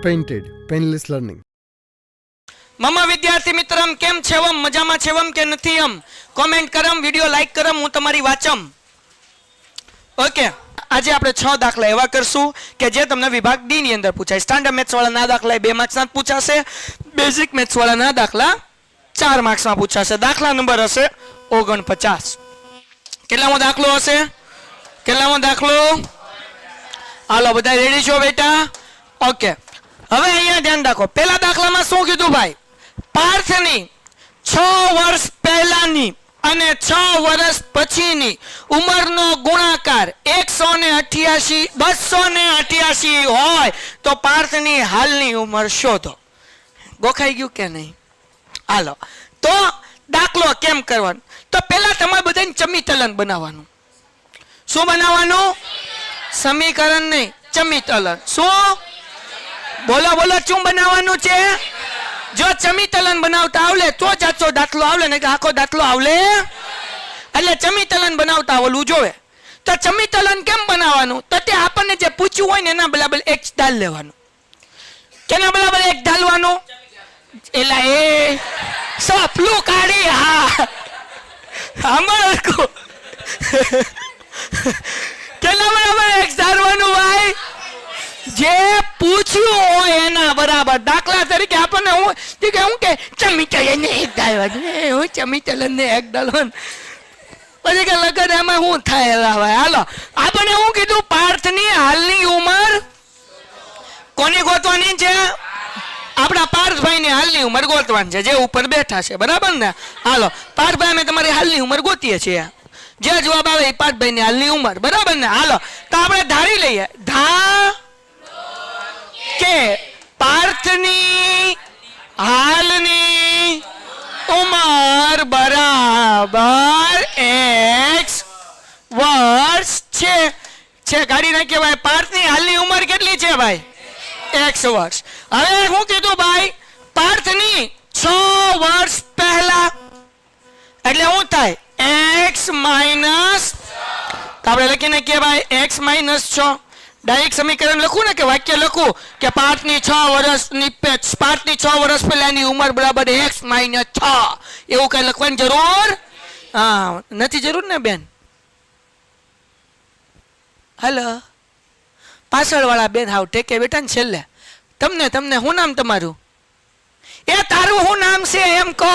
Painted, Painless Learning. મમ્મા વિદ્યાર્થી મિત્રમ કેમ છેવમ મજામાં છેવમ કે નથી એમ કોમેન્ટ કરમ વિડિયો લાઈક કરમ હું તમારી વાચમ ઓકે આજે આપણે 6 દાખલા એવા કરશું કે જે તમને વિભાગ ડી ની અંદર પૂછાય સ્ટાન્ડર્ડ મેથ્સ વાળાના દાખલા 2 માર્ક્સના પૂછાશે બેઝિક મેથ્સ વાળાના દાખલા 4 માર્ક્સમાં પૂછાશે દાખલા નંબર હશે 49 કેટલામો દાખલો હશે કેટલામો દાખલો હાલો બધા રેડી છો બેટા ઓકે હવે અહીંયા ધ્યાન રાખો પહેલા દાખલામાં શું કીધું ભાઈ પાર્થની 6 વર્ષ પહેલાની અને 6 વર્ષ પછીની ઉંમરનો ગુણાકાર 288 હોય તો પાર્થની હાલની ઉંમર શોધો ગોખાઈ ગયું કે નહીં હાલો તો દાખલો કેમ કરવાનો તો પહેલા તમારે બધાને ચમીતલન બનાવવાનું શું બનાવવાનું સમીકરણ નહીં ચમીતલન શું બોલો બોલો શું બનાવવાનું છે જો ચમીતલન બનાવતા આવડે તો જ આખો દાખલો આવડે ને કે આખો દાખલો આવડે એટલે ચમીતલન બનાવતા આવડવું જોવે તો ચમીતલન કેમ બનાવવાનું તો તે આપણને જે પૂછ્યું હોય ને એના બરાબર x ઢાલ લેવાનું કેના બરાબર x ઢાલવાનું એલા એ સપલું કાઢી હા અમારો કેના બરાબર x ઢાલવાનું ભાઈ જે પૂછ્યું હોય એના બરાબર દાખલા તરીકે આપણને હું કે ચમીતલન એક ડાલવાનું હું ચમીતલન ને એક ડાલવાનું પછી કે લગન એમાં શું થાય ભાઈ હાલો આપણને હું કીધું પાર્થની હાલની ઉંમર કોની ગોતવાની છે આપણા પાર્થભાઈની હાલની ઉંમર ગોતવાની છે જે ઉપર બેઠા છે બરાબર ને હાલો પાર્થભાઈ અમે તમારી હાલની ઉંમર ગોતીએ છીએ જે જવાબ આવે એ પાર્થભાઈની હાલની ઉંમર બરાબર ને હાલો તો આપણે ધારી લઈએ કે પાર્થની હાલની ઉંમર બરાબર x વર્ષ છે ગાડી નાખીએ ભાઈ પાર્થની હાલની ઉંમર કેટલી છે ભાઈ x વર્ષ હવે હું કીધું ભાઈ પાર્થની 6 વર્ષ પહેલા એટલે શું થાય x માઈનસ આપણે લખી નાખીએ ભાઈ x માઈનસ 6 ડાયરેક્ટ સમીકરણ લખું ને કે વાક્ય લખું કે પાર્થની 6 વર્ષ પહેલાની ઉંમર બરાબર x માઈનસ 6 એવું કઈ લખવાની જરૂર હા નથી જરૂર ને બેન હલો પાછળ વાળા બેન હાવ ટેકે બેટા ને છેલ્લે તમને શું નામ તમારું એ તારું શું નામ છે એમ કહો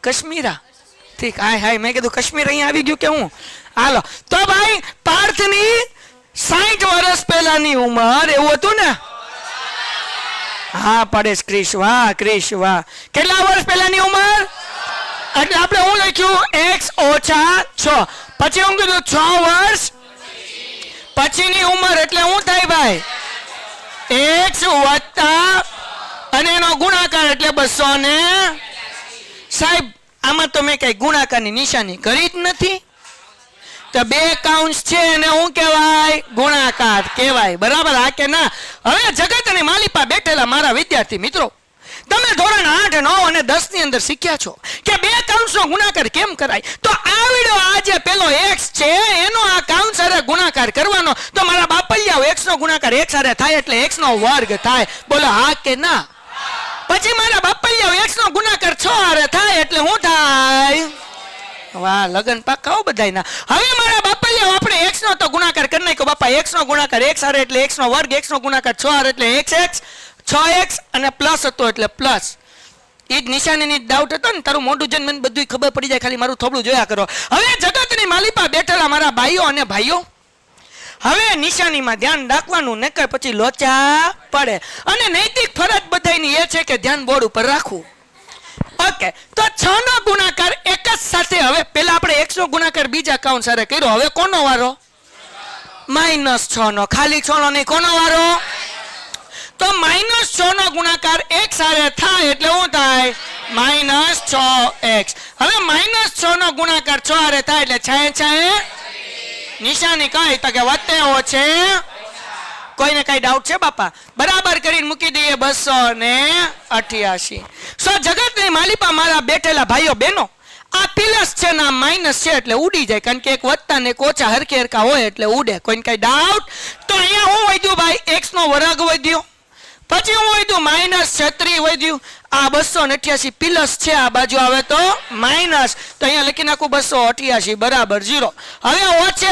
કશ્મીરા ઠીક હાય મેં કીધું કાશ્મીર અહીંયા આવી ગયું કે હું હાલો તો ભાઈ પાર્થની 60 વર્ષ પહેલાની ઉંમર એવું હતું ને હા પરેશ ક્રિશ વાહ કેટલા વર્ષ પહેલાની ઉંમર એટલે આપણે હું લખ્યું x ઓછા 6 પછી હું કીધું 6 વર્ષ પછીની ઉંમર એટલે શું થાય ભાઈ x વત્તા અને એનો ગુણાકાર એટલે 200 ને સાહેબ આમાં તો મેં કઈ ગુણાકારની નિશાની કરી જ નથી તો બે કાઉન્ટ્સ છે એને શું કહેવાય ગુણાકાર કહેવાય બરાબર આ કે ના હવે જગત અને માલિપા બેઠેલા મારા વિદ્યાર્થી મિત્રો તમે ધોરણ 8 9 અને 10 ની અંદર શીખ્યા છો કે બે કાઉન્ટ્સનો ગુણાકાર કેમ કરાય તો આ વિડિયો આ જે પેલો x છે એનો આ કાઉન્ટ સાથે ગુણાકાર કરવાનો તો મારા બાપલિયા x નો ગુણાકાર x સાથે થાય એટલે x નો વર્ગ થાય બોલો હા કે ના પછી મારા બાપલિયા x નો ગુણાકાર 6 હારે થાય એટલે શું થાય વાહ લગન પાકા બધાયના હવે મારા બાપલિયા આપણે x નો તો ગુણાકાર કરી નાખ્યો બાપા x નો ગુણાકાર x હારે એટલે x નો વર્ગ x નો ગુણાકાર 6 હારે એટલે xx 6x અને પ્લસ હતો એટલે પ્લસ એ જ નિશાનીની ડાઉટ હતો ને તારું મોઢું જોઈને મને બધું ખબર પડી જાય ખાલી મારું થોબડું જોયા કરો હવે જગતની માલિપા બેઠેલા મારા ભાઈઓ અને ભાઈઓ હવે નિશાનીમાં ધ્યાન રાખવાનું નકર પછી લોચા પડે અને નૈતિક ફરજ બધાની એ છે કે ધ્યાન બોર્ડ ઉપર રાખવું ઓકે તો 6 નો ગુણાકાર એક જ સાથે હવે પહેલા આપણે x નો ગુણાકાર બીજા કાઉન્ટ સાથે કર્યો હવે કોનો વારો -6 નો ખાલી 6 નો નહીં કોનો વારો તો -6 નો ગુણાકાર x સાથે થાય એટલે શું થાય -6x હવે -6 નો ગુણાકાર 6 સાથે થાય એટલે 6 નિશાની કઈ તો કે વત્તેઓ છે કોઈને કઈ ડાઉટ છે બાપા બરાબર કરીને મૂકી દઈએ 288 સો જગતની માલિપા મારા બેઠેલા ભાઈઓ બહેનો આ પ્લસ છે ને માઇનસ છે એટલે ઉડી જાય, કારણ કે એક વત્તા ને એક ઓછા હરખે હરખા હોય એટલે ઉડે. કોઈને કઈ ડાઉટ? તો અહીંયા હું વધ્યું ભાઈ x નો વર્ગ વધ્યો, પછી હું વધ્યું -36 વધ્યું. આ 288 પ્લસ છે, આ બાજુ આવે તો માઇનસ, તો અહીંયા લખી નાખું 288 બરાબર 0. હવે ઓછે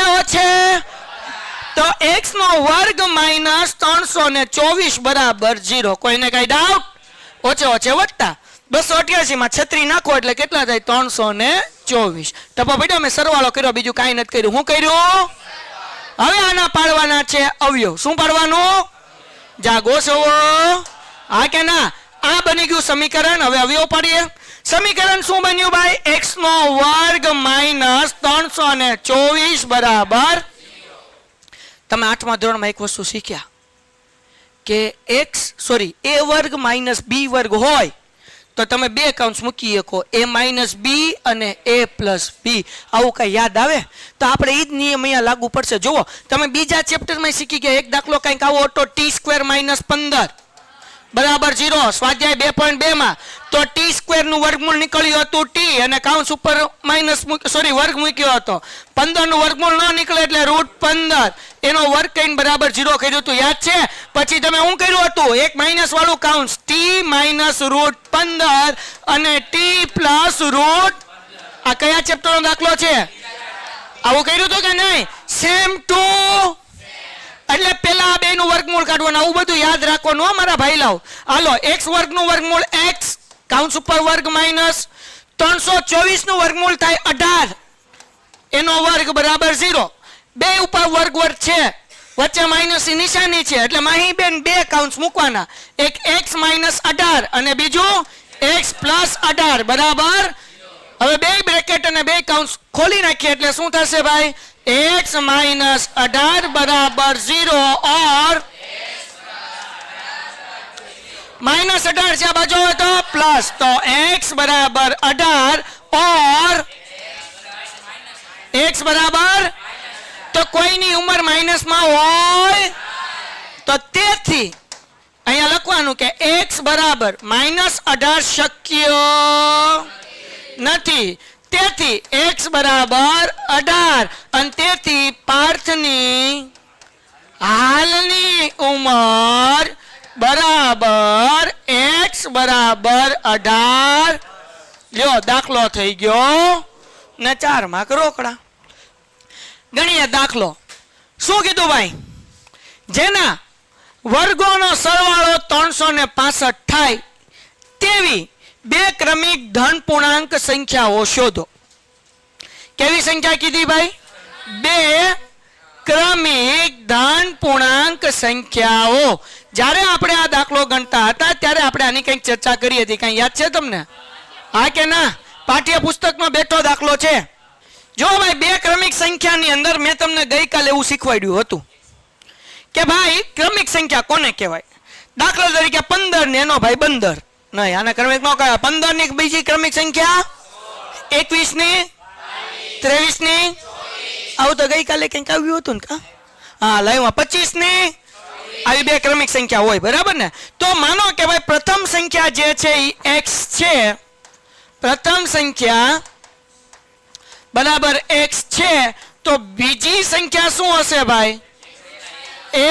તો x નો વર્ગ -324 બરાબર 0. કોઈને કઈ ડાઉટ? ઓછે વત્તા 288 માં 36 નાખો એટલે કેટલા થાય? 324. ટપો બેટા મેં સરવાળો કર્યો, બીજું કાંઈ નથી કર્યું. શું કર્યું? હવે આના પાડવાના છે અવયવ. શું પાડવાનું? જાગો છો? હા કે ના? આ બની ગયું સમીકરણ. હવે અવયવ પાડીએ. સમીકરણ શું બન્યું ભાઈ? x નો વર્ગ -324 બરાબર. તમે 8મા ધોરણમાં એક વસ્તુ શીખ્યા કે a વર્ગ માઇનસ b વર્ગ હોય તો તમે બે કૌંસ મૂકી શકો, a માઇનસ b અને a પ્લસ b. આવું કઈ યાદ આવે તો આપણે એ જ નિયમ અહીંયા લાગુ પડશે. જુઓ, તમે બીજા ચેપ્ટરમાં શીખી ગયા એક દાખલો કંઈક આવો હતો, t² - 15 બરાબર 0. સ્વાધ્યાય 2.2 માં તો t² નું વર્ગમૂળ નીકળ્યું હતું t અને કૌંસ ઉપર વર્ગ મૂક્યો હતો. 15 નું વર્ગમૂળ ન નીકળે એટલે √15 એનો વર્ગ કઈને બરાબર 0 કર્યું હતું, યાદ છે? પછી તમે શું કર્યું હતું? એક માઇનસ વાળું કૌંસ, t - √15 અને t પ્લસ √. આ કયા ચેપ્ટરનો દાખલો છે? આવું કર્યું હતું કે નહીં? Same too. એટલે પેલા આ બે નું વર્ગમૂળ કાઢવાનું, આવું બધું યાદ રાખવાનું અમારા ભાઈ લાવ. હાલો, x વર્ગ નું વર્ગમૂળ x કૌંસ ઉપર વર્ગ માઇનસ 324 નું વર્ગમૂળ થાય 18 એનો વર્ગ બરાબર 0. બે ઉપર વર્ગ છે, વચ્ચે માઇનસ ની નિશાની છે એટલે માહી બેન બે કૌંસ મૂકવાના, એક x - 18 અને બીજું x પ્લસ 18 બરાબર. હવે બે બ્રેકેટ અને બે કૌંસ ખોલી નાખીએ એટલે શું થશે ભાઈ? x - 18 बराबर 0 और -18 से बाजू है तो प्लस, तो x बराबर 18 और x बराबर तो कोई नहीं उम्र माइनस में होय तो તેથી અહીંયા લખવાનું કે x બરાબર -18 શક્ય નથી. તેથી x બરાબર 18 અને તેથી પાર્થની હાલની ઉંમર બરાબર x બરાબર 18. લ્યો દાખલો થઈ ગયો ને 4 માર્ક રોકડા. ગણીએ દાખલો. શું કીધું ભાઈ? જેના વર્ગોનો સરવાળો 365 થાય તેવી બે ક્રમિક ધન પૂર્ણાંક સંખ્યાઓ શોધો. કેવી સંખ્યા કીધી ભાઈ? બે ક્રમિક ધન પૂર્ણાંક સંખ્યાઓ. જ્યારે આપણે આ દાખલો ગણતા હતા ત્યારે આપણે આની કંઈક ચર્ચા કરી હતી, કઈ યાદ છે તમને? હા કે ના? પાઠ્યપુસ્તકમાં બેઠો દાખલો છે. જો ભાઈ બે ક્રમિક સંખ્યાની અંદર મેં તમને ગઈકાલે એવું શીખવાડ્યું હતું કે ભાઈ ક્રમિક સંખ્યા કોને કહેવાય. દાખલા તરીકે 15 ને એનો ભાઈ બંદર નહીં, આને ક્રમિક નો કહેવાય. 15 ની બીજી ક્રમિક સંખ્યા 21 ની 23 ની, આવું તો ગઈકાલે કંઈક આવ્યું હતું ને? હા, લાઈવમાં 25 ની, આવી બે ક્રમિક સંખ્યા હોય બરાબર ને. તો માનો કે ભાઈ પ્રથમ સંખ્યા જે છે એ x છે, પ્રથમ સંખ્યા બરાબર x છે, તો બીજી સંખ્યા શું હશે ભાઈ?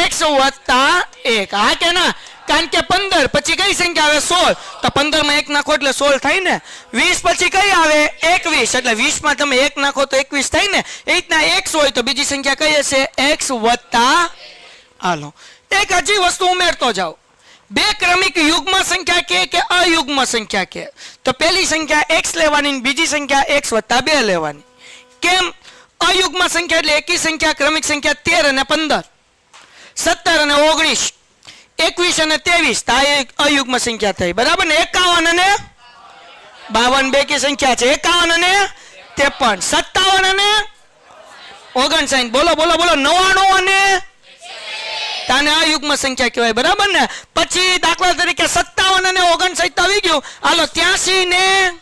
x વત્તા 1. હા કે ના? કારણ કે 15 પછી કઈ સંખ્યા આવે? 16. તો 15 માં 1 નાખો એટલે 16 થાય ને. 20 પછી કઈ આવે? 21. એટલે 20 માં તમે 1 નાખો તો 21 થાય ને. એ રીતના x હોય તો બીજી સંખ્યા કઈ હશે? x વત્તા. હાલો એક હજી વસ્તુ ઉમેરતો જાઓ. બે ક્રમિક યુગ્મ સંખ્યા કે અયુગ્મ સંખ્યા કે, તો પહેલી સંખ્યા x લેવાની, બીજી સંખ્યા x વત્તા 2 લેવાની. કેમ? અયુગ્મ સંખ્યા એટલે એકી સંખ્યા, ક્રમિક સંખ્યા 13 અને 15, 17 અને 19, 21 અને 23 તા અયુગ્મ સંખ્યા થઈ બરાબર ને. 51 અને 52 બે કી સંખ્યા છે, 51 અને 53, 57 અને 59, બોલો બોલો બોલો 99 અને તાને અયુગ્મ સંખ્યા કહેવાય બરાબર ને. પછી દાખલા તરીકે 57 અને 59 આવી ગયું. હાલો 83 ને,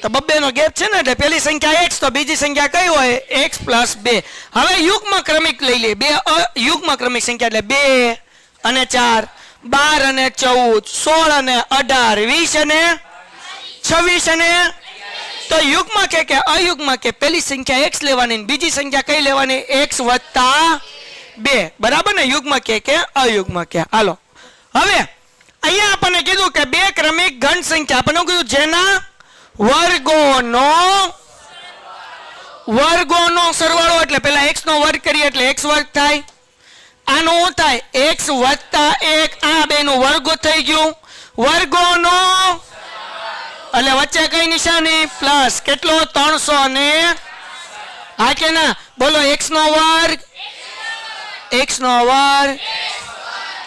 તો બબ્બે નો ગેપ છે ને, એટલે પેલી સંખ્યા x તો બીજી સંખ્યા કઈ હોય? x plus 2. હવે યુગ્મ ક્રમિક લઈ લે. બે યુગ્મ ક્રમિક સંખ્યા એટલે 2 અને 4, 12 અને 14, 16 અને 18, 20 અને 26 અને તો યુગ્મ કે અયુગ્મ કે પેલી સંખ્યા x લેવાની, બીજી સંખ્યા કઈ લેવાની? x વત્તા 2. બરાબર ને? યુગ્મ કે અયુગ્મ કે. હાલો, હવે અહીંયા આપણને કીધું કે બે ક્રમિક ઘન સંખ્યા, આપણને કીધું જેના વર્ગોનો સરવાળો, એટલે પેલા x નો વર્ગ કરીએ એટલે x વર્ગ થાય. આનું શું થાય? x વત્તા 1. આ બે નું વર્ગ થઈ ગયું. વર્ગોનો એટલે વચ્ચે કઈ નિશાની? પ્લસ. કેટલો? 300 ને હા કે ના? બોલો. x નો વર્ગ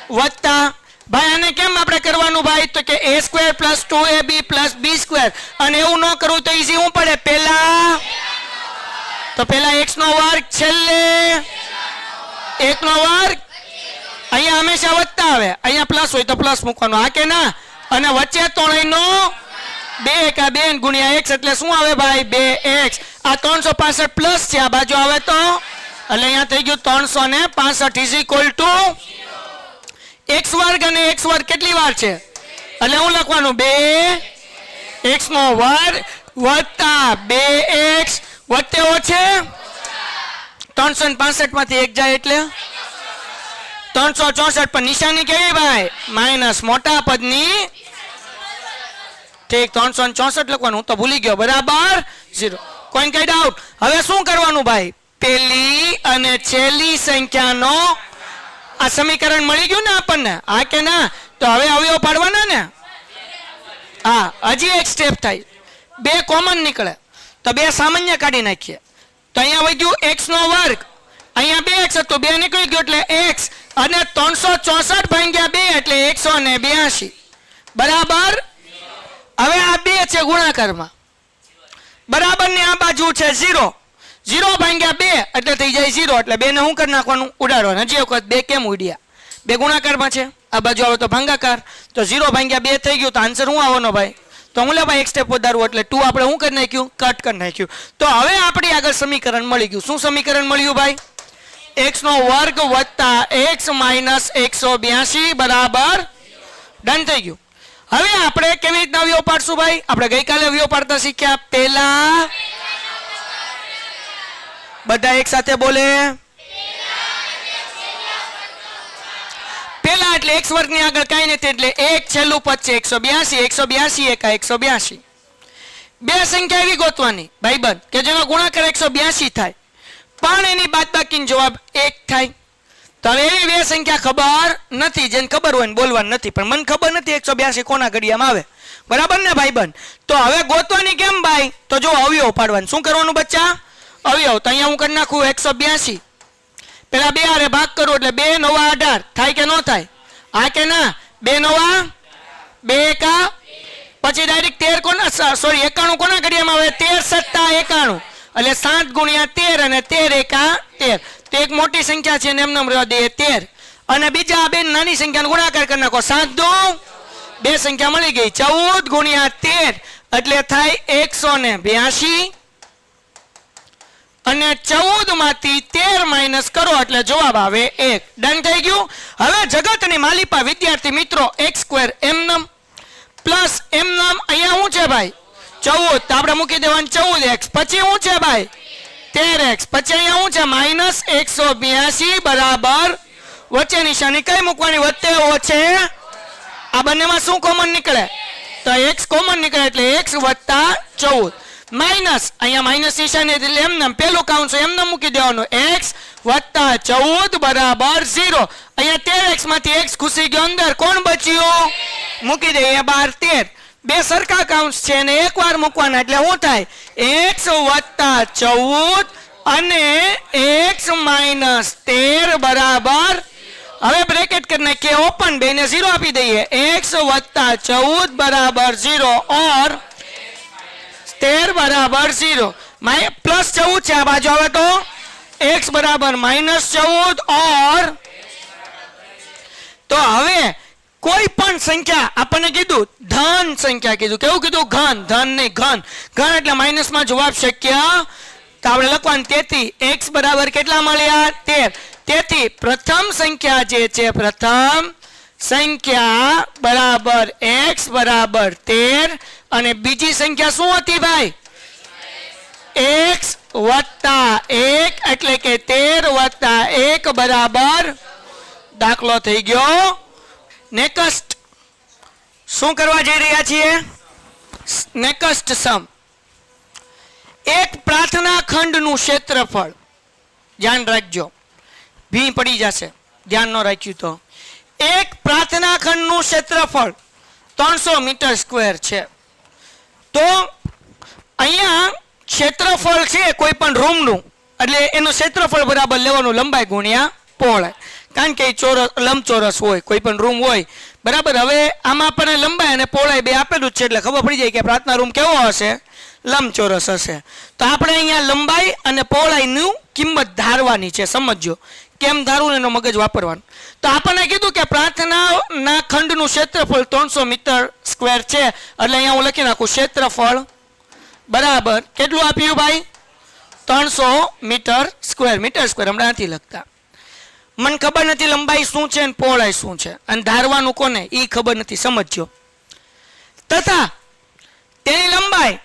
વત્તા ભાઈ આને કેમ આપણે કરવાનું ભાઈ? તો કે a square plus 2ab plus b square. અને એવું ન કરવું તો ઈઝી શું પડે? પેલા x નો વર્ગ, છેલ્લે 1 નો વર્ગ. અહીંયા હંમેશા વત્તા આવે, અહીંયા પ્લસ હોય તો પ્લસ મૂકવાનો હા કે ના? અને વચ્ચે ત્રણેયનો 2 કા 2 ગુણ્યા x એટલે શું આવે ભાઈ? 2x. આ 365 પ્લસ છે, આ બાજુ આવે તો એટલે અહીંયા થઈ ગયું 365 ઇઝ ઇક્વલ ટુ x વર્ગ. અને x વર્ગ કેટલી વાર છે? એટલે હું લખવાનું 2x નો વર્ગ વત્તા 2x વચ્ચે ઓછે 365 માંથી 1 જાય એટલે 364. પર નિશાની કેવી ભાઈ? માઇનસ. મોટા પદની ઠીક 364 લખવાનું, હું તો ભૂલી ગયો. બરાબર 0. કોઈને કઈ ડાઉટ? હવે શું કરવાનું ભાઈ? પેલી અને છેલ્લી સંખ્યાનો આ સમીકરણ મળી ગયું ને આપણને હા કે ના? તો હવે અવયવ પાડવાના ને? હા, હજી એક સ્ટેપ થાય. બે કોમન નીકળે તો બે સામાન્ય કાઢી નાખીએ. તો અહીંયા વધ્યું x નો વર્ગ, અહીંયા 2x હતું, 2 નીકળી ગયો એટલે x. અને 364 ભાગ્યા 2 એટલે 182. બરાબર. હવે આ 2 છે ગુણાકારમાં, બરાબર ને? આ બાજુ છે 0. 0 ભાગ્યા 2 એટલે થઈ જાય 0. એટલે 2 ને શું કરી નાખવાનું? ઉડાડવાનું. હજી એક વખત 2 કેમ ઉડ્યા? 2 ગુણાકારમાં છે, આ બાજુ આવે તો ભાગાકાર. તો 0 ભાગ્યા 2 થઈ ગયું. તો આન્સર શું આવવાનો ભાઈ? તો હું લે ભાઈ એક સ્ટેપ વધારવું એટલે 2 આપણે શું કરી નાખ્યું? કટ કરી નાખ્યું. તો હવે આપણી આગળ સમીકરણ મળી ગયું. શું સમીકરણ મળ્યું ભાઈ? x નો વર્ગ વત્તા x માઇનસ 182 બરાબર ડન થઈ ગયું. હવે આપણે કેવી રીતના અવયવ પાડશું ભાઈ? આપણે ગઈકાલે અવયવ પાડતા શીખ્યા. પેલા બધા એક સાથે બોલે. પેલા એટલે x વર્ગ ની આગળ કઈ નથી એટલે 1 છેલ્લું પદ છે 182. 182 એકા 182. બે સંખ્યા એવી ગોતવાની ભાઈબંધ કે જેનો ગુણાકાર 182 થાય પણ એની બાદબાકીનો જવાબ 1 થાય. તો હવે એવી બે સંખ્યા ખબર નથી, જેને ખબર હોય ને બોલવાનું નથી. પણ મને ખબર નથી 182 કોના ઘડિયામાં આવે. બરાબર ને ભાઈબંધ? તો હવે ગોતવાની કેમ ભાઈ? તો જો અવયવ પાડવાનું. શું કરવાનું બચ્ચા? અવયવ. તો અહીંયા હું કરી નાખું 182. પેલા 2 હારે ભાગ કરું એટલે 2 × 9 = 18. થાય કે ન થાય? હા કે ના? 2 × 9 = 2 એકા. પછી ડાયરેક્ટ 13 કોના સોરી 91 કોના ઘડિયામાં આવે? 13 + 7 = 91. એટલે 7 × 13 અને 13 એકા 13. તો એક મોટી સંખ્યા છે ને એમને રહેવા દે 13. અને બીજા બે નાની સંખ્યાનો ગુણાકાર કરી નાખો. 7 × 2 બે સંખ્યા મળી ગઈ. 14 × 13 એટલે થાય 182. અને 14 માંથી 13 માઇનસ કરો એટલે જવાબ આવે 1. ડન થઈ ગયું. હવે જગતની માલિપા વિદ્યાર્થી મિત્રો x² એમનમ પ્લસ એમનમ અહીંયા શું છે ભાઈ? 14. તો આપણે મૂકી દેવાનું 14x. પછી શું છે ભાઈ? 13x. પછી અહીંયા શું છે? માઇનસ 182 બરાબર વચ્ચે નિશાની કઈ મૂકવાની? વચ્ચે ઓછે. આ બંનેમાં શું કોમન નીકળે? તો x કોમન નીકળે એટલે x વત્તા 14 માઇનસ અહીંયા માઇનસ નિશાની એટલે એમનેમ પેલું કાઉન્ટ એમને મૂકી દેવાનું x વત્તા 14 બરાબર 0. અહીંયા 13x માંથી x ઘૂસી ગયો અંદર. કોણ બચ્યું? મૂકી દે એ 12 13. બે સરખા કાઉન્ટ છે ને એકવાર મૂકવાના એટલે શું થાય? x વત્તા 14 અને x માઇનસ 13 બરાબર. હવે બ્રેકેટ કરી નાખીએ ઓપન, બેને 0 આપી દઈએ. x વત્તા 14 બરાબર 0 और 13 बराबर 0. प्लस 14 છે આ બાજુ આવે તો x बराबर -14 और तो હવે કોઈ પણ સંખ્યા આપણને કીધું ધન સંખ્યા કીધું. કેવું કીધું? ઘન. ધન નહીં ઘન. ઘન એટલે માઇનસ માં જવાબ શક્ય. તો આપણે લખવાનું તેથી x બરાબર કેટલા મળ્યા? 13. તેથી પ્રથમ સંખ્યા જે છે પ્રથમ સંખ્યા બરાબર x બરાબર 13 અને બીજી સંખ્યા શું હતી ભાઈ? x વત્તા 1 એટલે કે 13 વત્તા 1 બરાબર દાખલો થઈ ગયો. નેક્સ્ટ શું કરવા જઈ રહ્યા છીએ? નેક્સ્ટ સમ. એક પ્રાર્થના ખંડનું ક્ષેત્રફળ, ધ્યાન રાખજો, ભી પડી જશે ધ્યાન ન રાખ્યું તો. એક પ્રાર્થના ખંડનું ક્ષેત્રફળ 300 મીટર સ્ક્વેર છે. તો અહીંયા ક્ષેત્રફળ છે કોઈ પણ રૂમનું, એટલે એનું ક્ષેત્રફળ બરાબર લેવાનું લંબાઈ ગુણ્યા પહોળાઈ, કારણ કે ચોરસ લંબચોરસ હોય કોઈ પણ રૂમ હોય બરાબર. હવે આમાં પણ લંબાઈ અને પહોળાઈ બે આપેલું જ છે એટલે ખબર પડી જાય કે પ્રાર્થના રૂમ કેવો હશે, લંબચોરસ હશે. તો આપણે અહીંયા લંબાઈ અને પહોળાઈની કિંમત ધારવાની છે. સમજો કેમ ધારવું એનો મગજ વાપરવાનું. તો આપણને કીધું કે પ્રાર્થનાના ખંડનું ક્ષેત્રફળ 300 મીટર સ્ક્વેર છે, એટલે અહીંયા હું લખી નાખું ક્ષેત્રફળ બરાબર કેટલું આપ્યું ભાઈ? 300 મીટર સ્ક્વેર. મીટર સ્ક્વેર હમણાં નથી લખતા, મને ખબર નથી લંબાઈ શું છે અને પહોળાઈ શું છે, અને ધારવાનું કોને એ ખબર નથી. સમજો. તથા તેની લંબાઈ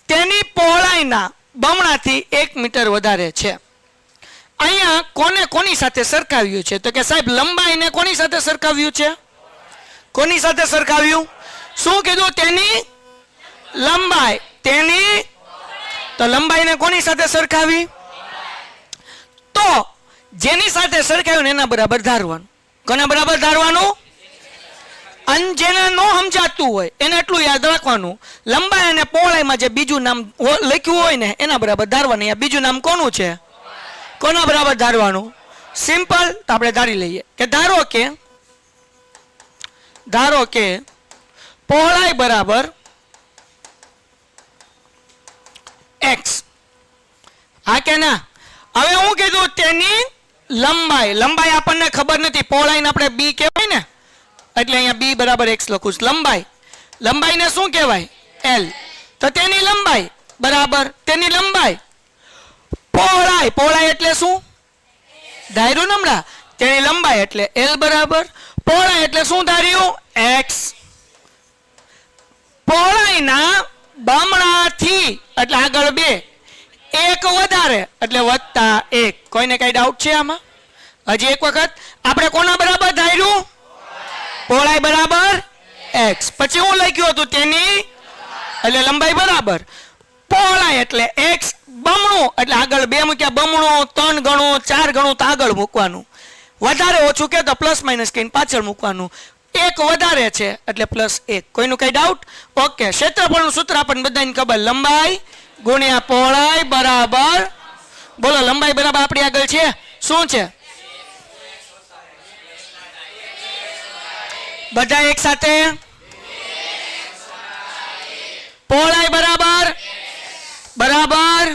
તેની પહોળાઈના બમણાથી 1 મીટર વધારે છે. અહીંયા કોને કોની સાથે સરખાવ્યું છે? તો કે સાહેબ લંબાઈને કોની સાથે સરખાવ્યું છે? કોની સાથે સરખાવ્યું? શું કીધું? તેની લંબાઈ, તેની, તો લંબાઈને કોની સાથે સરખાવી? તો જેની સાથે સરખાવ્યું એના બરાબર ધારવાનું. કોના બરાબર ધારવાનું? અને જેને ન સમજાતું હોય એને એટલું યાદ રાખવાનું, લંબાઈ અને પહોળાઈમાં જે બીજું નામ લખ્યું હોય ને એના બરાબર ધારવાનું. અહીંયા બીજું નામ કોનું છે? કોના બરાબર ધારવાનું? સિમ્પલ. તો આપણે ધારી લઈએ કે ધારો કે પહોળાઈ બરાબર x. હા કે ના? હવે હું કીધું તેની લંબાઈ આપણને ખબર નથી, પહોળાઈને આપણે b કહેવાય ને, એટલે અહીંયા b બરાબર x લખું છું. લંબાઈને શું કહેવાય? l. તો તેની લંબાઈ બરાબર તેની લંબાઈ પહોળાઈ એટલે શું? ધાર્યું ને હમણાં, તેની લંબાઈ એટલે l બરાબર પહોળાઈ એટલે શું ધાર્યું? x. પહોળાઈના બમણાથી એટલે આગળ 2, 1 વધારે એટલે વત્તા 1. કોઈને કઈ ડાઉટ છે આમાં? હજી એક વખત આપણે કોના બરાબર ધાર્યું? પહોળાઈ બરાબર x. પછી હું લખ્યું હતું તેની એટલે લંબાઈ બરાબર પહોળાઈ એટલે x બમણું એટલે આગળ 2 મૂક્યા, બમણું 3 ગણું 4 ગણું તો આગળ મૂકવાનું, વધારે ઓછું કે તો પ્લસ માઇનસ કહીને પાછળ મૂકવાનું. 1 વધારે છે એટલે +1. કોઈનું કઈ ડાઉટ? ઓકે. ક્ષેત્રફળનું સૂત્ર આપણને બધાને ખબર, લંબાઈ ગુણ્યા પહોળાઈ બરાબર, બોલો લંબાઈ બરાબર આપણી આગળ છે શું છે? બધા એક સાથે. પહોળાઈ બરાબર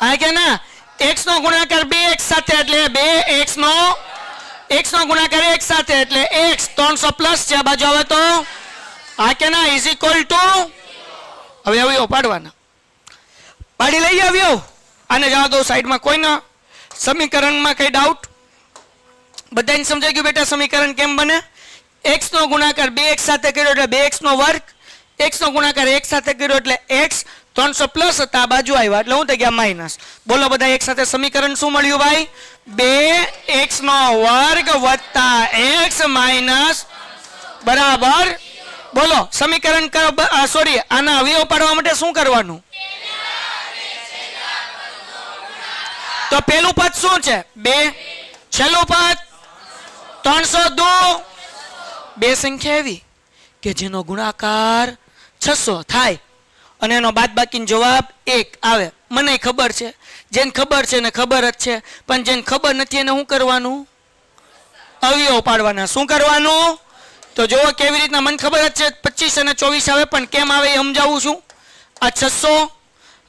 આ કે ના? x નો ગુણાકાર 2x સાથે એટલે 2x નો ગુણાકાર x સાથે એટલે x. 300 પ્લસ છે આ બાજુ આવે તો આ કે ના ઇઝ ઇક્વલ ટુ. હવે અવયવ પાડવાના, પાડી લઈ આવ્યો. આને જવા દો સાઈડમાં. કોઈના સમીકરણમાં કઈ ડાઉટ? બધાને સમજાઈ ગયું બેટા સમીકરણ કેમ બને? x નો ગુણાકાર 2x સાથે કર્યો એટલે 2x નો વર્ગ, x નો ગુણાકાર 1 સાથે કર્યો એટલે x. 300 પ્લસ હતા આ બાજુ આવ્યા એટલે હું થઈ ગયા માઇનસ. બોલો બધા એક સાથે સમીકરણ શું મળ્યું ભાઈ? 2x નો વર્ગ વત્તા x માઇનસ બરાબર, બોલો સમીકરણ સોરી આના અવયવ પાડવા માટે શું કરવાનું? તો પેલું પદ શું છે? 2. છેલ્લું પદ 302. બે સંખ્યા એવી કે જેનો ગુણાકાર 600 થાય અને એનો બાદબાકીનો જવાબ 1 આવે. મને ખબર છે, જેને ખબર છે ને ખબર જ છે, પણ જેને ખબર નથી એને શું કરવાનું? અવયવ પાડવાના. શું કરવાનું? તો જો કેવી રીતના, મને ખબર જ છે 25 અને 24 આવે, પણ કેમ આવે એ સમજાવું છું. આ 600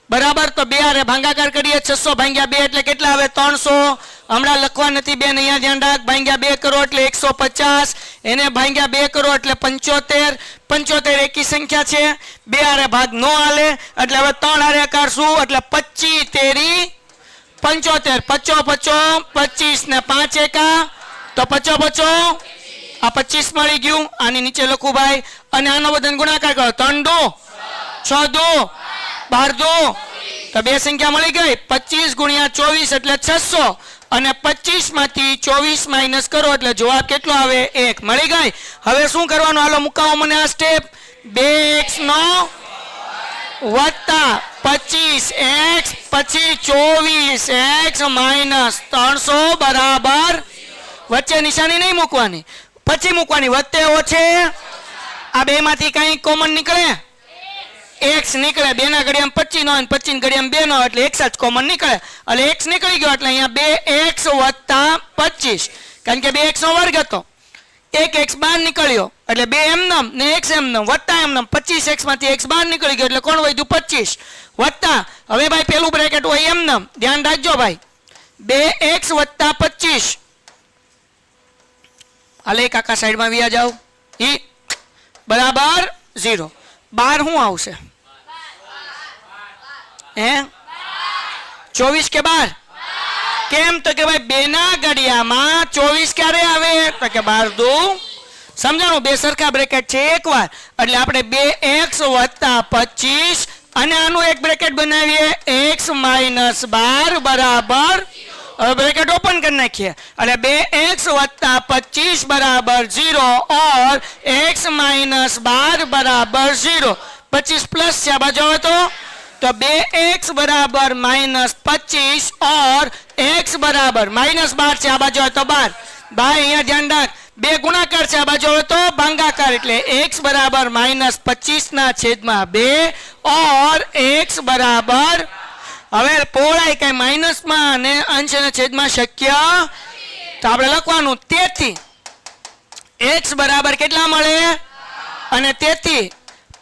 બરાબર, તો 2 હારે ભાગાકાર કરીએ. 600 ભાગ્યા 2 એટલે કેટલા આવે? 300. હમણાં લખવા નથી બેન, અહીંયા ધ્યાન રાખ. ભાગ્યા 2 કરો એટલે 150, એને ભાગ્યા 2 કરો એટલે 75. 75 એકી સંખ્યા છે, 2 હારે ભાગ નો હાલે એટલે હવે 3 હારે કાઢશું એટલે 25 તેરી 75. 55 25 ને 5 એકા તો 55. આ 25 મળી ગયું. આની નીચે લખું ભાઈ, અને આનો બધાને ગુણાકાર કરો. 3 2 6 2 12 2 તો બે સંખ્યા મળી ગઈ 25 ગુણ્યા 24 એટલે 600 અને 25 માંથી 24 માઇનસ કરો એટલે જવાબ કેટલો આવે 1 મળી ગઈ હવે શું કરવાનું હાલો મુકાવો મને આ સ્ટેપ 2x નો વત્તા 25x પછી 24x માઇનસ 300 બરાબર વચ્ચે નિશાની નહીં મૂકવાની પછી મૂકવાની વચ્ચે ઓછે આ બે માંથી કઈ કોમન નીકળે x નીકળે બે ના ઘડિયામાં 25 નો અને 25 ઘડિયામાં 2 નો એટલે x જ કોમન નીકળે એટલે x નીકળી ગયો એટલે અહીંયા 2x વત્તા 25 કારણ કે 2x નો વર્ગ હતો 1x બહાર નીકળ્યો એટલે 2 એમનમ ને x એમનમ વત્તા એમનમ 25x માંથી x બહાર નીકળી ગયો એટલે કોણ વધ્યું 25 વત્તા હવે ભાઈ પેલું બ્રેકેટ હોય એમનમ ધ્યાન રાખજો ભાઈ 2x વત્તા 25 હાલે કાકા સાઈડમાં વ્યા જાવ ઈ બરાબર 0 12 શું આવશે હે 24 કે 12 કેમ તો કે ભાઈ બે ના ઘડિયામાં 24 ક્યારે આવે તો કે 12 દુ સમજાણું બે સરખા બ્રેકેટ છે એકવાર એટલે આપણે 2x વત્તા 25 અને આનું એક બ્રેકેટ બનાવીએ x માઇનસ 12 બરાબર હવે બ્રેકેટ ઓપન કરી નાખીએ એટલે 2x વત્તા 25 बराबर 0 और x माइनस 12 बराबर 0 25 प्लस क्या बचा तो 2x बराबर माइनस 25 और x बराबर माइनस 12 क्या बचा तो 12 भाई यहाँ ध्यान रख बे गुणाकार क्या बचा तो भांगाकार એટલે x बराबर माइनस 25 ना छेद में 2 और x बराबर હવે પહોળાઈ કઈ માઈનસ માં અને અંશ અને છેદ માં શક્ય તો આપણે લખવાનું તેથી x બરાબર કેટલા મળે અને તેથી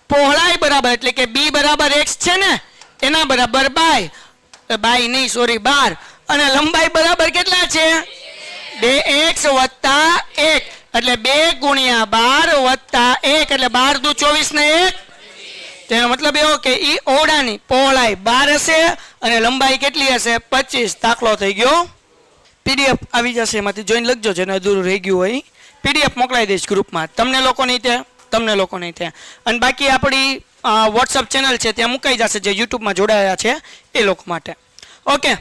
પહોળાઈ બરાબર એટલે કે b બરાબર x છે ને એના બરાબર બાય નહીં સોરી 12 અને લંબાઈ બરાબર કેટલા છે 2x વત્તા 1 એટલે 2 ગુણ્યા 12 વત્તા 1 એટલે 12 દુ 24 ને 1 તેનો મતલબ એવો કે ઈ ઓરડાની પહોળાઈ 12 હશે અને લંબાઈ કેટલી હશે 25 દાખલો થઈ ગયો પીડીએફ આવી જશે એમાંથી જોઈન લખજો જેને અધૂરું રહી ગયું હોય પીડીએફ મોકલાઈ દઈશ ગ્રુપમાં તમને લોકો નહીં ત્યાં અને બાકી આપણી વોટ્સઅપ ચેનલ છે ત્યાં મુકાઈ જશે જે યુટ્યુબમાં જોડાયા છે એ લોકો માટે ઓકે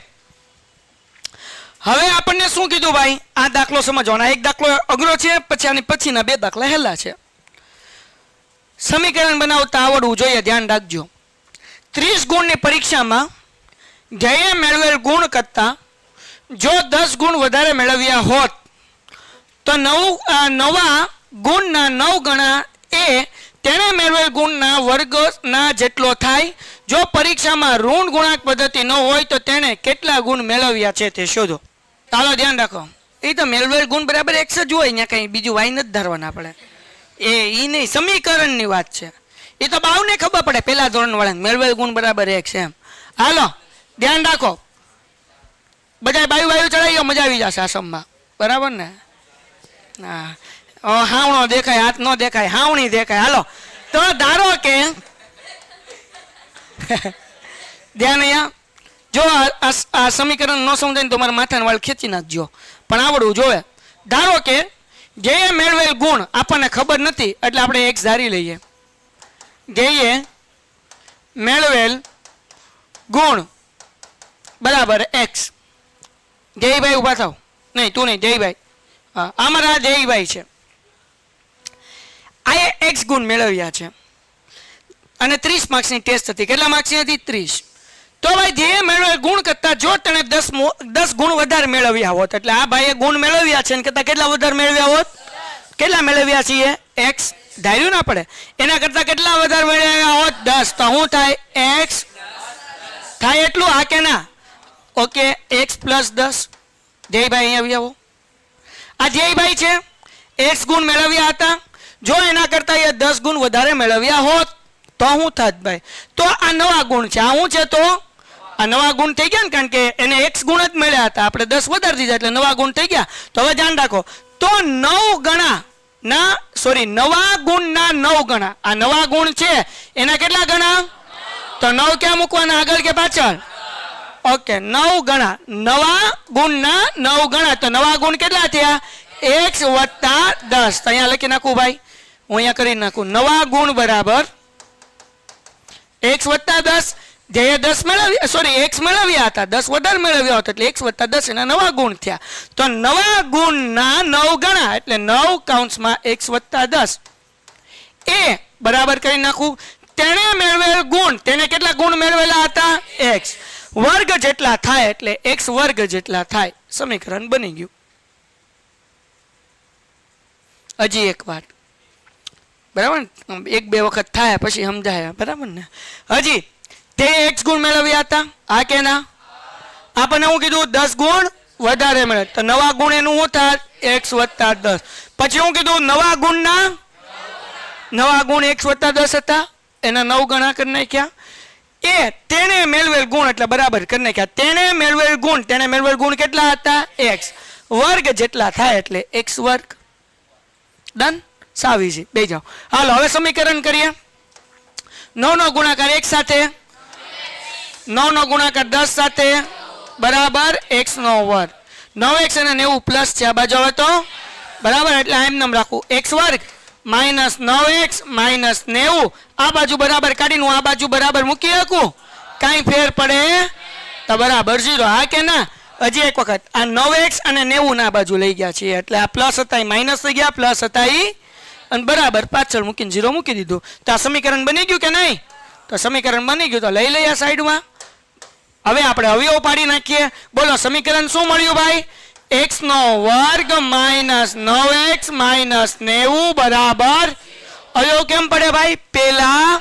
હવે આપણને શું કીધું ભાઈ આ દાખલો સમજવાનો એક દાખલો અઘરો છે પછી આની પછીના બે દાખલા હેલા છે સમીકરણ બનાવતા આવડવું જોઈએ ધ્યાન રાખજો 30 ગુણની પરીક્ષામાં જયે મેળવેલ ગુણ કરતા જો 10 ગુણ વધારે મેળવ્યા હોત તો નવા ગુણના 9 ગણા એ તેણે મેળવેલ ગુણના વર્ગના જેટલો થાય જો પરીક્ષામાં ઋણ ગુણાંક પદ્ધતિ ન હોય તો તેણે કેટલા ગુણ મેળવ્યા છે તે શોધો ચાલો ધ્યાન રાખો એ તો મેળવેલ ગુણ બરાબર x જ હોય અહીંયા કંઈ બીજું વાય નથી ધારવાના આપણે એ નહીં સમીકરણની વાત છે એ તો બાવને ખબર પડે પહેલા ધોરણવાળાને મેળવેલ ગુણ બરાબર x એમ હાલો ધ્યાન રાખો બધા બાયું ચડાવી મજા આવી જશે આસમમાં બરાબર ને હા હાવણો દેખાય હાથ ન દેખાય હાવણી દેખાય હાલો તો ધારો કે ધ્યાન અહીંયા જો આ સમીકરણ ન સમજાય ને તો મારા માથાના વાળ ખેંચી નાખજો પણ આવડવું જોવે ધારો કે જે મેળવેલ ગુણ આપણને ખબર નથી એટલે આપણે x ધારી લઈએ જે મેળવેલ ગુણ બરાબર x જયભાઈ ઉભા થાવ નહીં તું નહીં જયભાઈ હા અમારા જયભાઈ છે આ x ગુણ મેળવ્યા છે અને 30 માર્ક્સની ટેસ્ટ હતી કેટલા માર્ક્સની હતી 30 તો ભાઈ જે મેળવેલ ગુણ કરતા જો તને 10 ગુણ વધારે મેળવ્યા હોત એટલે આ ભાઈએ ગુણ મેળવ્યા છે ને કરતા કેટલા વધારે મેળવ્યા હોત કેટલા મેળવ્યા છીએ x ધાર્યું ના પડે એના કરતા કેટલા વધારે મેળવ્યા હોત 10 તો શું થાય x થાય એટલું આ કે ના ઓકે x પ્લસ 10 જયભાઈ અહીંયા આવો આ જયભાઈ છે x ગુણ મેળવ્યા હતા જો એના કરતા એ 10 ગુણ વધારે મેળવ્યા હોત તો શું થાત ભાઈ તો આ નવા ગુણ છે આ શું છે તો આ નવા ગુણ થઈ ગયા ને કારણ કે એને x ગુણ જ મળ્યા હતા આપણે 10 વધારી દીધા એટલે નવા ગુણ થઈ ગયા તો હવે ધ્યાન રાખો તો 9 ગણા ના સોરી નવા ગુણના 9 ગણા આ નવા ગુણ છે એના કેટલા ગણા તો 9 ક્યાં મૂકવાના આગળ કે પાછળ ઓકે 9 ગણા નવા ગુણના 9 ગણા તો નવા ગુણ કેટલા થયા x વત્તા 10 તો અહીંયા લખી નાખું ભાઈ હું અહીંયા કરી નાખું નવા ગુણ બરાબર x વત્તા 10 ધ્યેય 10 મેળવ્યા, સોરી x મેળવ્યા હતા, 10 વધારે મેળવ્યા હતા એટલે x + 10 એના નવા ગુણ થયા. તો નવા ગુણના 9 ગણા એટલે 9 કૌંસમાં x + 10 એ બરાબર કરી નાખું. તેને મેળવેલ ગુણ, તેને કેટલા ગુણ મેળવેલા હતા? x વર્ગ જેટલા થાય એટલે x વર્ગ જેટલા થાય. સમીકરણ બની ગયું. હજી એક વાત, બરાબર ને, એક બે વખત થાય પછી સમજાય, બરાબર ને. હજી તે x ગુણ મેળવ્યા હતા, આ કે ના? આપણને હું કીધું 10 ગુણ વધારે મળે તો નવા ગુણ એનું શું થાય? x + 10. પછી હું કીધું નવા ગુણ x + 10 હતા, એના 9 ગણા કરી નાખ્યા. એ તેને મેળવેલ ગુણ એટલે બરાબર કરી નાખ્યા. તેને મેળવેલ ગુણ કેટલા હતા? x વર્ગ જેટલા થાય એટલે x વર્ગ. ડન, સાવી છે. બે જાઓ, હાલો હવે સમીકરણ કરીએ. 9 નો ગુણાકાર x સાથે, 9 નો ગુણાકાર 10 સાથે બરાબર x નો વર્ગ. 9x અને 90 પ્લસ છે આ બાજુ હવે તો બરાબર, એટલે એમ નામ રાખું x વર્ગ માઇનસ 9x માઇનસ 90. આ બાજુ બરાબર કાઢીને આ બાજુ બરાબર મૂકી શકું? કાંઈ ફેર પડે તો બરાબર 0. હા કે ના? હજી એક વખત આ 9x અને 90 ના બાજુ લઈ ગયા છીએ એટલે આ પ્લસ હતા એ માઇનસ થઈ ગયા, પ્લસ હતા એ અને બરાબર પાછળ મૂકીને 0 મૂકી દીધું. તો આ સમીકરણ બની ગયું કે નહીં? તો સમીકરણ બની ગયું. તો લઈ લઈએ સાઈડમાં. હવે આપણે અવયવ પાડી નાખીએ. બોલો સમીકરણ શું મળ્યું ભાઈ? x નો વર્ગ માઇનસ 9x માઇનસ 90 બરાબર અવયવ કેમ પડે ભાઈ? પેલા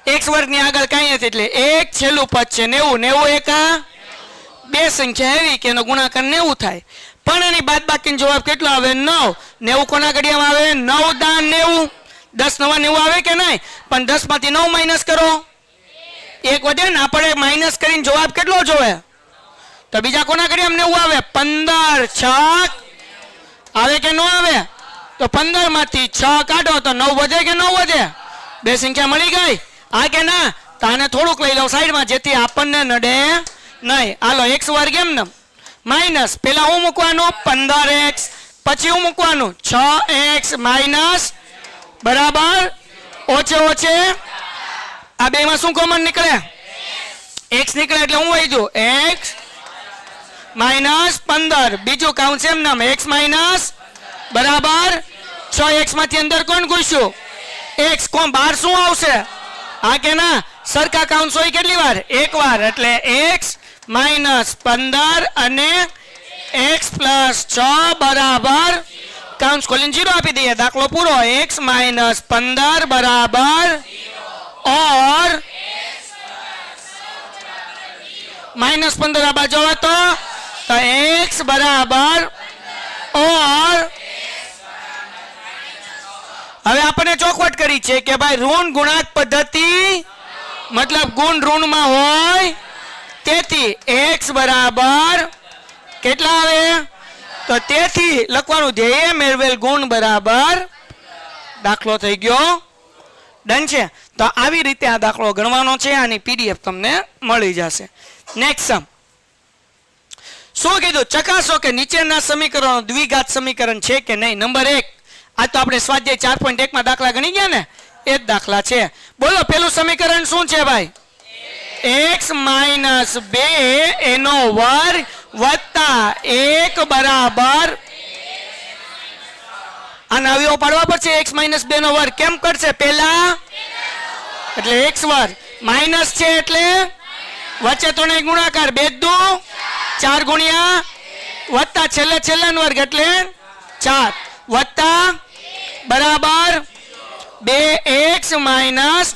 x વર્ગની આગળ કાંઈ નથી એટલે 1 છેલ્લું પદ છે 90, 90 એકા બે સંખ્યા એવી કે એનો ગુણાકાર 90 થાય. પણ એની બાદબાકીનો જવાબ કેટલો આવે? 9. 90 કોના ઘડિયામાં આવે? 9 દાન 90. 10 નવા 90 આવે કે નહીં? પણ 10 માંથી 9 માઇનસ કરો, એક વધે ને. આપણે માઇનસ કરીને જવાબ કેટલો જોવે? તો બીજા કોના ઘડિયામાં 90 આવે? 15 6 આવે કે ન આવે? તો 15 માંથી 6 કાઢો તો 9 વધે કે ન વધે? બે સંખ્યા મળી ગઈ. આ કે ના? તો આને થોડુંક લઈ લો સાઈડમાં જેથી આપણને નડે નહીં. હાલો x વર્ગ એમ ને માઇનસ પેલા હું મૂકવાનું 15x, પછી હું મૂકવાનું 6x માઇનસ બરાબર ઓછે આ બે માં શું કોમન નીકળે? x નીકળે એટલે હું વહી દઉં x માઇનસ 15. બીજું કાઉન્સ એમ નામ x માઇનસ બરાબર 6x માંથી અંદર કોણ ઘૂસ્યું? x. કોણ બહાર શું આવશે? હા કે ના? સરખા કાઉન્સ હોય કેટલી વાર? એક વાર. એટલે x માઇનસ 15 અને x પ્લસ 6 બરાબર કાઉન્સ ખોલીને 0 આપી દઈએ. દાખલો પૂરો. x માઇનસ 15 બરાબર और माइनस 15 आ बाजू हो तो x बराबर और હવે આપણે ચોખવટ કરી છે કે ભાઈ ઋણ ગુણાંક પદ્ધતિ मतलब गुण ऋण में होय તેથી x बराबर કેટલા આવે તો તેથી લખવાનું ધ્યેય મેળવેલ ગુણ બરાબર દાખલો થઈ ગયો. ડન છે. તો આવી રીતે આ દાખલો ગણવાનો છે. આની પીડીએફ તમને મળી જશે. નેક્સ્ટ સમ. શું કીધું? ચકાસો કે નીચેના સમીકરણો દ્વિઘાત સમીકરણ છે કે નહીં. નંબર 1 આ તો આપણે સ્વાધ્યાય 4.1 માં દાખલા ગણી ગયા ને એ જ દાખલા છે. બોલો પેલું સમીકરણ શું છે ભાઈ? x માઇનસ 2 એનો વર્ગ વત્તા 1 બરાબર આના અવયવ પાડવા પડશે. x માઇનસ 2 નો વર્ગ કેમ કરશે? પેલા એટલે x વર્ગ માઇનસ છે એટલે વચ્ચે ત્રણે ગુણાકાર 2 દુ 4 ગુણ્યા વત્તા છેલ્લે વર્ગ એટલે 4 વત્તા બરાબર 2x માઇનસ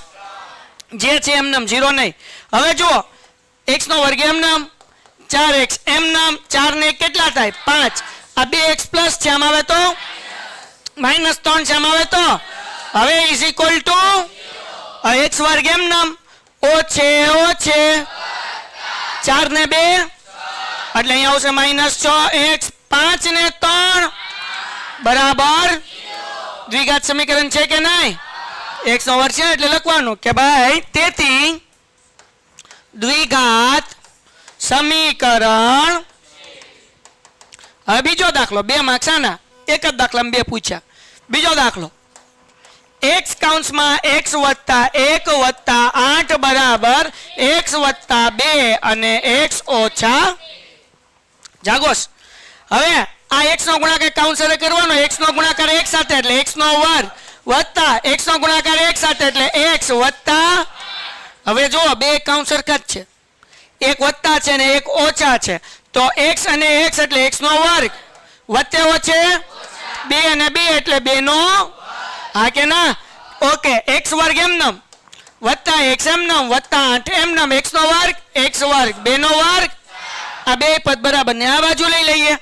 જે છે એમ નામ 0 નહીં. હવે જુઓ x નો વર્ગ એમ નામ 4x એમ નામ 4 ને કેટલા થાય? 5. આ 2x પ્લસ છે આમ આવે તો માઇનસ 3 છે આમ આવે તો હવે ઇઝ ઇક્વલ ટુ x વર્ગ એમ નામ ઓછે 4 ને 2 એટલે અહીંયા આવશે માઇનસ 6x 5 ને 3 બરાબર દ્વિઘાત સમીકરણ છે કે નહીં? x નો વર્ગ છે એટલે લખવાનું કે ભાઈ તેથી દ્વિઘાત સમીકરણ. હવે બીજો દાખલો 2 માર્ક્સ આના એક જ દાખલામાં 2 પૂછ્યા. બીજો દાખલો x કૌંસમાં x વત્તા 1 વત્તા 8 બરાબર x વત્તા 2 અને x ઓછા જાગોસ. હવે આ x નો ગુણાકાર કાઉન્સરે કરવાનો. x નો ગુણાકાર x સાથે એટલે x નો વર્ગ વત્તા x નો ગુણાકાર x સાથે એટલે x વત્તા. હવે જુઓ બે કાઉન્સ સરખા જ છે, એક વત્તા છે ને એક ઓછા છે, તો x અને x એટલે x નો વર્ગ વચ્ચે વચ્ચે 2 અને 2 એટલે 2 નો. હા કે ના? ઓકે, x વર્ગ એમનમ વત્તા x એમનમ વત્તા 8 એમનમ x નો વર્ગ 2 નો વર્ગ. આ બે પદ બરાબર ને આ બાજુ લઈ લઈએ.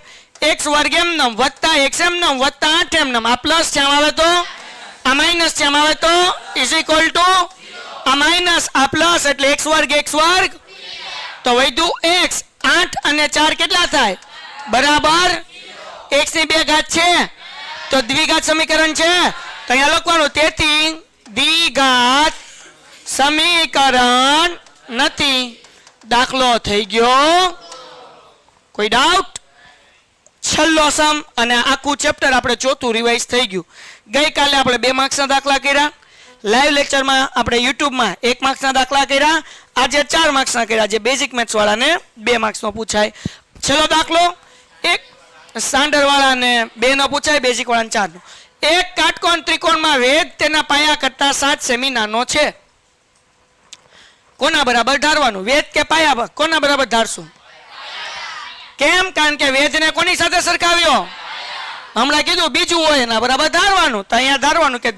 x વર્ગ એમનમ વત્તા x એમનમ વત્તા 8 એમનમ. આ પ્લસ છે, આમ આવે તો આ માઈનસ છે, આમ આવે તો ઇઝ ઇક્વલ ટુ આ માઈનસ આ પ્લસ એટલે x વર્ગ તો વધ્યું x. 8 અને 4 કેટલા થાય? બરાબર x ની 2 ઘાત છે તો દ્વિઘાત સમીકરણ છે. તો અહીંયા લખવાનું તેથી દ્વિઘાત સમીકરણ નથી. દાખલો થઈ ગયો. કોઈ ડાઉટ? છેલ્લો સમ અને આખું ચેપ્ટર આપણે ચોથું રિવાઇઝ થઈ ગયું. ગઈકાલે આપણે 2 માર્ક્સના દાખલા કર્યા, લાઈવ લેક્ચરમાં આપણે યુટ્યુબમાં 1 માર્ક્સના દાખલા કર્યા, આજે 4 માર્ક્સના કર્યા, જે બેઝિક મેથ્સ વાળાને 2 માર્ક્સનો પૂછાય. છેલ્લો દાખલો 1 સ્ટાન્ડર્ડ વાળાને 2 નો પૂછાય, બેઝિક વાળાને 4 નો. એક કાટકોણ ત્રિકોણમાં વેધ તેના પાયા કરતા 7 સેમી નાનો છે. કોના બરાબર ધારવાનું? વેધ કે પાયા? કોના બરાબર ધારશું? કેમ? કારણ કે વેધને કોની સાથે સરખાવ્યો? હમણાં કીધું બીજું હોય એના બરાબર ધારવાનું. તો અહીંયા ધારવાનું કે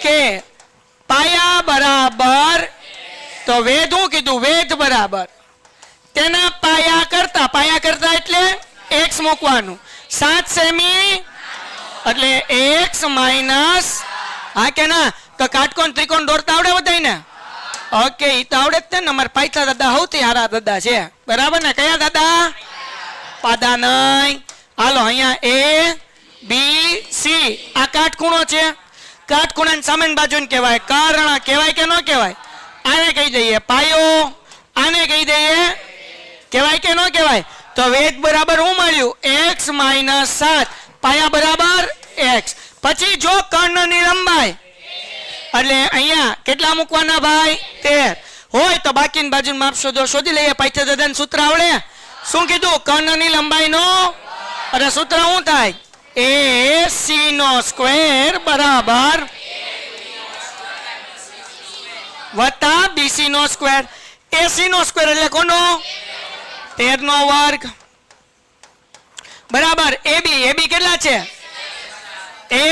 કે પાયા બરાબર, તો વેધ હું કીધું? વેધ બરાબર તેના પાયા કરતા એટલે x મૂકવાનું. 7 સેમી એટલે x માઇનસ. હા કે ના? તો કાટકોણ ત્રિકોણ દોરતા આવડે બધાયને? ઓકે, ઈ તો આવડે જ ને. અમારે પાયથા દાદા સૌથી સારા દાદા છે, બરાબર ને? કયા દાદા? પાદા નહીં. હાલો, અહીંયા a b c આ કાટખૂણો છે. કાટખૂણાની સામેની બાજુને કહેવાય કર્ણ. કહેવાય કે ન કહેવાય? આને કહી દઈએ પાયો, આને કહી દઈએ. કહેવાય કે ન કહેવાય? તો વેધ બરાબર શું મળ્યું? x minus 7. પાયા બરાબર x. પછી જો કર્ણની લંબાઈ એટલે અહીંયા કેટલા મૂકવાના ભાઈ? 13 હોય તો બાકીની બાજુનું માપ શોધી લઈએ. પાયથા દાદાનું સૂત્ર આવડે? શું કીધું? કર્ણની લંબાઈનો અને સૂત્ર શું થાય? AC નો સ્ક્વેર બરાબર વત્તા BC નો સ્ક્વેર. AC નો સ્ક્વેર એટલે કોનો? 13 નો વર્ગ બરાબર AB કેટલા છે?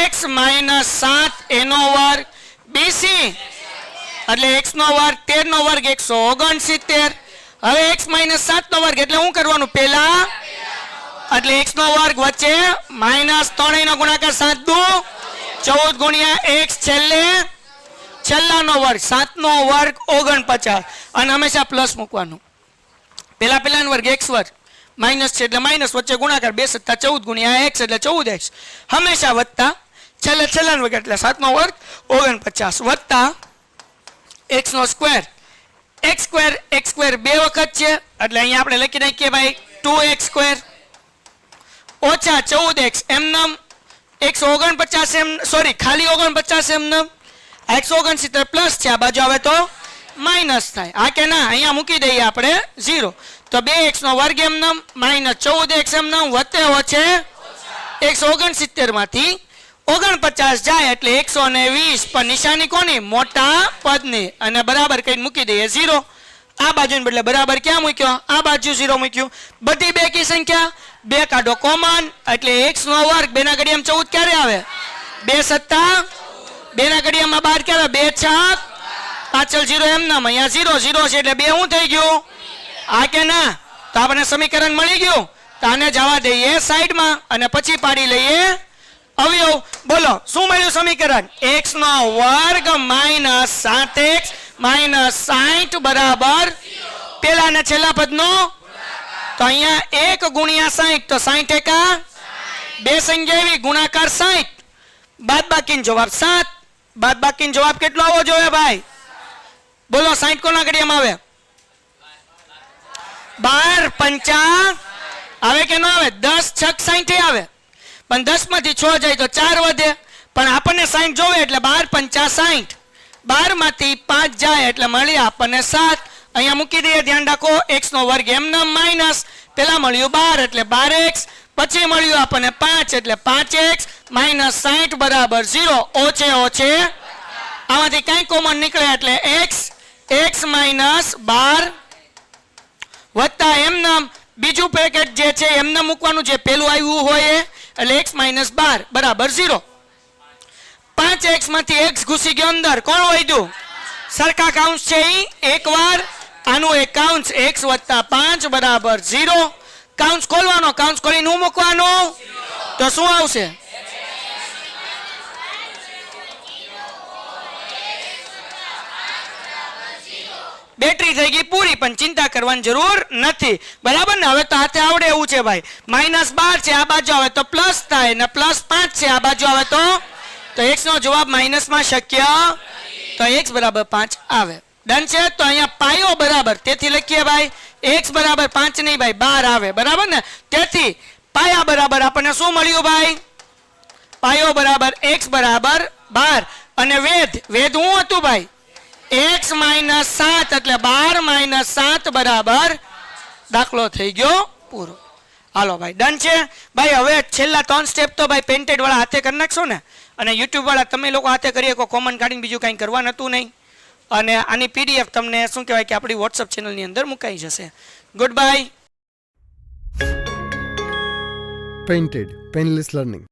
x માઇનસ 7 એનો વર્ગ. BC એટલે x નો વર્ગ 13 નો વર્ગ 169. હવે x માઇનસ 7 નો વર્ગ એટલે શું કરવાનું? પહેલા એટલે x નો વર્ગ વચ્ચે માઇનસ 3 નો ગુણાકાર 7 દુ 14 ગુણ્યા x છેલ્લાનો વર્ગ 7 નો વર્ગ 49 અને હંમેશા પ્લસ મૂકવાનું. પેલાનો વર્ગ x વર્ગ માઇનસ છે એટલે માઇનસ વચ્ચે ગુણાકાર 2 સત્તા 14 ગુણ્યા x એટલે 14x હંમેશા વત્તા છેલ્લાનો વર્ગ એટલે 7 નો વર્ગ 49 વત્તા x નો સ્ક્વેર. x સ્ક્વેર 2 વખત છે એટલે અહીંયા આપણે લખી નાખીએ ભાઈ 2x સ્ક્વેર ઓછા 14x એમનમ x 49 એમ સોરી ખાલી 49 એમનમ x 69 પ્લસ છે, આ બાજુ આવે તો માઇનસ થાય. હા કે ના? અહીંયા મૂકી દઈએ આપણે 0. તો 2x નો વર્ગ એમનમ માઇનસ 14x એમનમ વત્તે વચ્ચે x 69 માંથી 49 જાય એટલે 120 પર નિશાની કોની? મોટા પદની. અને બરાબર કઈ મૂકી દઈએ 0. આ બાજુને બદલે બરાબર ક્યાં મૂક્યો? આ બાજુ 0 મૂક્યું. બધી બેકી સંખ્યા 2 કાઢો કોમન એટલે x નો વર્ગ 2 ના ઘડિયામાં 14 ક્યારે આવે? 2 સત્તા 2 ના ઘડિયામાં 12 ક્યારે? 2 છાક પાછળ 0 એમનામ અહીંયા 0 છે એટલે 2 શું થઈ ગયું? આ કે ના? તો આપણને સમીકરણ મળી ગયું. તો આને જવા દઈએ સાઈડમાં અને પછી પાડી લઈએ અવયવ. બોલો શું મળ્યું સમીકરણ? x નો વર્ગ માઇનસ 7x માઇનસ 60 બરાબર પેલા અને છેલ્લા પદનો. તો અહીંયા 1 ગુણ્યા 60 તો 60 એકા 2 સંખ્યા એવી ગુણાકાર 60 બાદબાકીનો જવાબ 7. બાદબાકીનો જવાબ કેટલો આવવો જોઈએ ભાઈ? બોલો 60 કોના ઘડિયામાં આવે? 12 પંચા આવે કે ન આવે? 10 6 60 આવે પણ 10 માંથી 6 જાય તો 4 વધે. પણ આપણને 60 જોવે એટલે 12 પંચા 60, 12 માંથી 5 જાય એટલે મળી આપણને 7. અહીંયા મૂકી દઈએ, ધ્યાન રાખો, x નો વર્ગ એમના માઇનસ, પેલા મળ્યું 12 એટલે 12x, પછી મળ્યું આપણને 5 એટલે 5x માઇનસ 60 બરાબર 0. ઓછે ઓછે આમાંથી કઈ કોમન નીકળે એટલે x માઇનસ 12 વત્તા એમનામ બીજું પેકેટ જે છે એમને મૂકવાનું, જે પેલું આવ્યું હોય એટલે x માઇનસ 12 બરાબર 0. 5x માંથી x ઘૂસી ગયો અંદર, કોણ વધ્યું? સરખા કાઉન્સ છે ઈ એકવાર, આનું એક કાઉન્સ x વત્તા 5 બરાબર 0. કાઉન્સ ખોલવાનો, કાઉન્સ ખોલીને હું મૂકવાનું, તો શું આવશે? બેટરી થઈ ગઈ પૂરી, પણ ચિંતા કરવાની જરૂર નથી, બરાબર ને? હવે તો હાથે આવડે એવું છે ભાઈ. -12 છે, આ બાજુ આવે તો પ્લસ થાય, ને +5 છે, આ બાજુ આવે તો x નો જવાબ માઇનસમાં શક્ય, તો x બરાબર 5 આવે. ડન છે? તો અહીંયા પાયો બરાબર, તેથી લખીએ ભાઈ x બરાબર 5 નહીં ભાઈ 12 આવે, બરાબર ને? તેથી પાયા બરાબર આપણને શું મળ્યું ભાઈ? પાયો બરાબર x બરાબર 12. અને વેધ શું હતું ભાઈ? x માઇનસ 7 એટલે 12 - 7 બરાબર, દાખલો થઈ ગયો પૂરો. હાલો ભાઈ, ડન છે ભાઈ. હવે છેલ્લા 3 સ્ટેપ તો ભાઈ પેન્ટેડ વાળા હાથે કરી નાખશો ને, અને યુટ્યુબ વાળા તમે લોકો હાથે કરી શકો, કોમન કાઢીને બીજું કંઈ કરવા નતું નહીં. અને આની પીડીએફ તમને શું કહેવાય કે આપણી વોટ્સઅપ ચેનલની અંદર મુકાઈ જશે. Good bye. Painted, Painless Learning.